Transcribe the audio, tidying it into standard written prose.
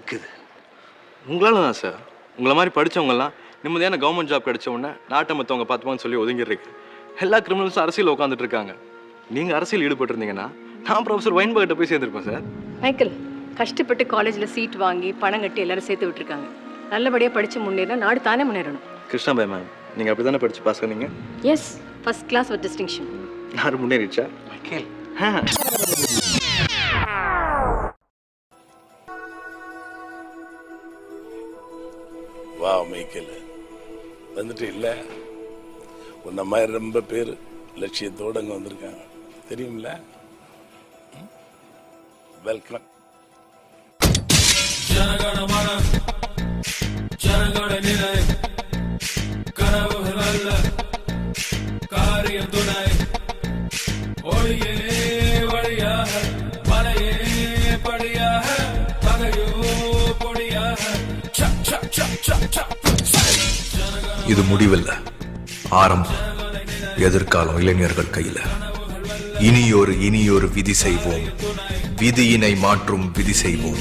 வலிக்குது. உங்களால தான் சார். உங்களை மாதிரி படித்தவங்கலாம் நிம்மதியான கவர்மெண்ட் ஜாப் கிடைச்ச உடனே நாட்டை மற்றவங்க பார்த்துப்பான்னு சொல்லி ஒதுங்கிடுறீங்க. எல்லா கிரிமினல்ஸும் அரசியல் உட்காந்துட்டு இருக்காங்க. நீங்கள் அரசியல் ஈடுபட்டிருந்தீங்கன்னா நான் ப்ரொஃபஸர் வைன்பர்கிட்ட போய் சேர்ந்துருப்பேன் சார். மைக்கேல், கஷ்டப்பட்டு காலேஜில் சீட் வாங்கி பணம் கட்டி எல்லாரும் சேர்த்து விட்டுருக்காங்க. நல்லபடியாக படித்து முன்னேறினா நாடு தானே முன்னேறணும். கிருஷ்ணாபாய் மேம், நீங்கள் அப்படி தானே படித்து பாஸ் பண்ணீங்க? Yes, first class with distinction. யாரும் முன்னேறிச்சா? மைக்கேல், வா மைக்கேல், வந்துட்டு இல்லை. உன்ன மாதிரி ரொம்ப பேர் லட்சியத்தோடு அங்கே வந்திருக்காங்க தெரியுமில்ல. வெல்கம். ஜனகணமன ஜனகண நிலை கனவுகள் அல்ல காரியம் துணை ஒளியே வழியாக மலையே படியாக பகையோ பொடியாக. இது முடிவில்லை, ஆரம்பம். எதிர்காலம் இளைஞர்கள் கையில. இனியொரு விதி செய்வோம், விதியினை மாற்றும் விதி செய்வோம்.